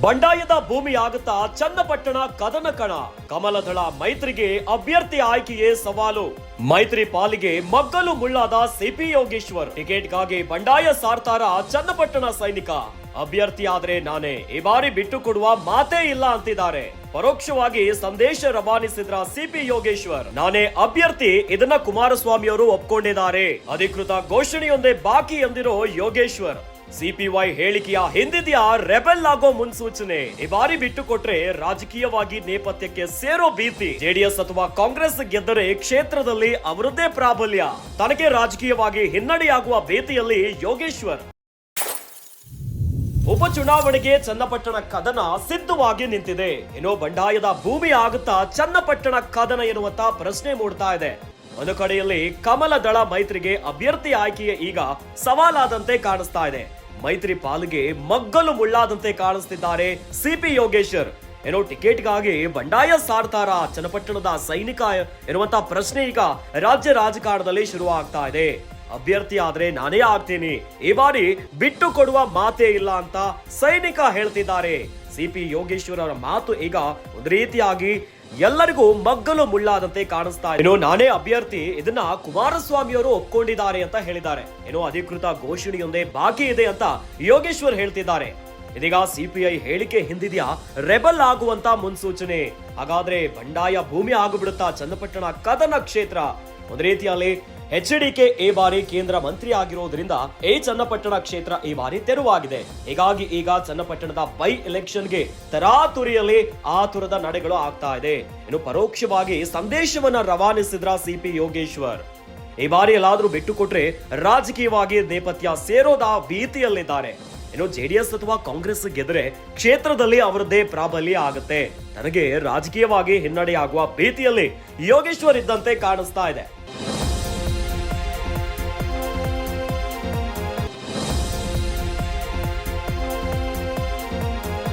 ಬಂಡಾಯದ ಭೂಮಿ ಆಗುತ್ತಾ ಚನ್ನಪಟ್ಟಣ ಕದನ ಕಣ. ಕಮಲದಳ ಮೈತ್ರಿಗೆ ಅಭ್ಯರ್ಥಿ ಆಯ್ಕೆಯೇ ಸವಾಲು. ಮೈತ್ರಿ ಪಾಲಿಗೆ ಮಗ್ಗಲು ಮುಳ್ಳಾದ ಸಿಪಿ ಯೋಗೇಶ್ವರ್. ಟಿಕೆಟ್ಗಾಗಿ ಬಂಡಾಯ ಸಾರ್ತಾರ ಚನ್ನಪಟ್ಟಣ ಸೈನಿಕ. ಅಭ್ಯರ್ಥಿ ಆದ್ರೆ ನಾನೇ, ಈ ಬಾರಿ ಬಿಟ್ಟು ಕೊಡುವ ಮಾತೇ ಇಲ್ಲ ಅಂತಿದ್ದಾರೆ. ಪರೋಕ್ಷವಾಗಿ ಸಂದೇಶ ರವಾನಿಸಿದ್ರ ಸಿಪಿ ಯೋಗೇಶ್ವರ್. ನಾನೇ ಅಭ್ಯರ್ಥಿ, ಇದನ್ನ ಕುಮಾರಸ್ವಾಮಿ ಅವರು ಒಪ್ಕೊಂಡಿದ್ದಾರೆ. ಅಧಿಕೃತ ಘೋಷಣೆಯೊಂದೇ ಬಾಕಿ ಎಂದಿರೋ ಯೋಗೇಶ್ವರ್. ಸಿಪಿವೈ ಹೇಳಿಕೆಯ ಹಿಂದಿದೆಯಾ ರೆಬೆಲ್ ಆಗೋ ಮುನ್ಸೂಚನೆ? ಈ ಬಾರಿ ಬಿಟ್ಟು ಕೊಟ್ರೆ ರಾಜಕೀಯವಾಗಿ ನೇಪಥ್ಯಕ್ಕೆ ಸೇರೋ ಭೀತಿ. ಜೆಡಿಎಸ್ ಅಥವಾ ಕಾಂಗ್ರೆಸ್ ಗೆದ್ದರೆ ಕ್ಷೇತ್ರದಲ್ಲಿ ಅವರದ್ದೇ ಪ್ರಾಬಲ್ಯ. ತನಗೆ ರಾಜಕೀಯವಾಗಿ ಹಿನ್ನಡೆಯಾಗುವ ಭೀತಿಯಲ್ಲಿ ಯೋಗೇಶ್ವರ್. ಉಪಚುನಾವಣೆಗೆ ಚನ್ನಪಟ್ಟಣ ಕದನ ಸಿದ್ಧವಾಗಿ ನಿಂತಿದೆ. ಏನೋ ಬಂಡಾಯದ ಭೂಮಿ ಆಗುತ್ತಾ ಚನ್ನಪಟ್ಟಣ ಕದನ ಎನ್ನುವಂತ ಪ್ರಶ್ನೆ ಮೂಡ್ತಾ ಇದೆ. ಒಂದು ಕಡೆಯಲ್ಲಿ ಕಮಲ ದಳ ಮೈತ್ರಿಗೆ ಅಭ್ಯರ್ಥಿ ಆಯ್ಕೆಯೇ ಈಗ ಸವಾಲಾದಂತೆ ಕಾಣಿಸ್ತಾ ಇದೆ. ಮೈತ್ರಿ ಪಾಲಿಗೆ ಮಗ್ಗಲು ಮುಳ್ಳಾದಂತೆ ಕಾಣಿಸ್ತಿದ್ದಾರೆ ಸಿಪಿ ಯೋಗೇಶ್ವರ್. ಏನೋ ಟಿಕೆಟ್ಗಾಗಿ ಬಂಡಾಯ ಸಾರ್ತಾರ ಚನ್ನಪಟ್ಟಣದ ಸೈನಿಕ ಎನ್ನುವಂತ ಪ್ರಶ್ನೆ ಈಗ ರಾಜ್ಯ ರಾಜಕಾರಣದಲ್ಲಿ ಶುರು ಆಗ್ತಾ ಇದೆ. ಅಭ್ಯರ್ಥಿ ಆದ್ರೆ ನಾನೇ ಆಗ್ತೀನಿ, ಈ ಬಾರಿ ಬಿಟ್ಟು ಕೊಡುವ ಮಾತೇ ಇಲ್ಲ ಅಂತ ಸೈನಿಕ ಹೇಳ್ತಿದ್ದಾರೆ. ಸಿಪಿ ಯೋಗೇಶ್ವರ್ ಅವರ ಮಾತು ಈಗ ಒಂದು ರೀತಿಯಾಗಿ ಎಲ್ಲರಿಗೂ ಮಗ್ಗಲು ಮುಳ್ಳಾದಂತೆ ಕಾಣಿಸ್ತಾ ಇದೆ. ಏನೋ ನಾನೇ ಅಭ್ಯರ್ಥಿ, ಇದನ್ನ ಕುಮಾರಸ್ವಾಮಿ ಅವರು ಒಪ್ಕೊಂಡಿದ್ದಾರೆ ಅಂತ ಹೇಳಿದ್ದಾರೆ. ಏನೋ ಅಧಿಕೃತ ಘೋಷಣೆಯೊಂದೇ ಬಾಕಿ ಇದೆ ಅಂತ ಯೋಗೇಶ್ವರ್ ಹೇಳ್ತಿದ್ದಾರೆ. ಇದೀಗ ಸಿಪಿಐ ಹೇಳಿಕೆ ಹಿಂದಿದೆಯಾ ರೆಬಲ್ ಆಗುವಂತ ಮುನ್ಸೂಚನೆ? ಹಾಗಾದ್ರೆ ಬಂಡಾಯ ಭೂಮಿ ಆಗಿಬಿಡುತ್ತಾ ಚನ್ನಪಟ್ಟಣ ಕದನ ಕ್ಷೇತ್ರ? ಒಂದು ರೀತಿಯಲ್ಲಿ ಎಚ್ಡಿಕೆ ಈ ಬಾರಿ ಕೇಂದ್ರ ಮಂತ್ರಿ ಆಗಿರೋದ್ರಿಂದ ಈ ಚನ್ನಪಟ್ಟಣ ಕ್ಷೇತ್ರ ಈ ಬಾರಿ ತೆರವಾಗಿದೆ. ಹೀಗಾಗಿ ಈಗ ಚನ್ನಪಟ್ಟಣದ ಬೈ ಎಲೆಕ್ಷನ್ಗೆ ತರಾತುರಿಯಲ್ಲಿ ಆತುರದ ನಡೆಗಳು ಆಗ್ತಾ ಇದೆ. ಇನ್ನು ಪರೋಕ್ಷವಾಗಿ ಸಂದೇಶವನ್ನ ರವಾನಿಸಿದ್ರ ಸಿಪಿ ಯೋಗೇಶ್ವರ್. ಈ ಬಾರಿ ಎಲ್ಲಾದ್ರೂ ಬಿಟ್ಟು ಕೊಟ್ರೆ ರಾಜಕೀಯವಾಗಿ ನೇಪಥ್ಯ ಸೇರೋದ ಭೀತಿಯಲ್ಲಿದ್ದಾರೆ. ಇನ್ನು ಜೆಡಿಎಸ್ ಅಥವಾ ಕಾಂಗ್ರೆಸ್ ಗೆದ್ರೆ ಕ್ಷೇತ್ರದಲ್ಲಿ ಅವರದ್ದೇ ಪ್ರಾಬಲ್ಯ ಆಗುತ್ತೆ. ನನಗೆ ರಾಜಕೀಯವಾಗಿ ಹಿನ್ನಡೆಯಾಗುವ ಭೀತಿಯಲ್ಲಿ ಯೋಗೇಶ್ವರ್ ಇದ್ದಂತೆ ಕಾಣಿಸ್ತಾ ಇದೆ.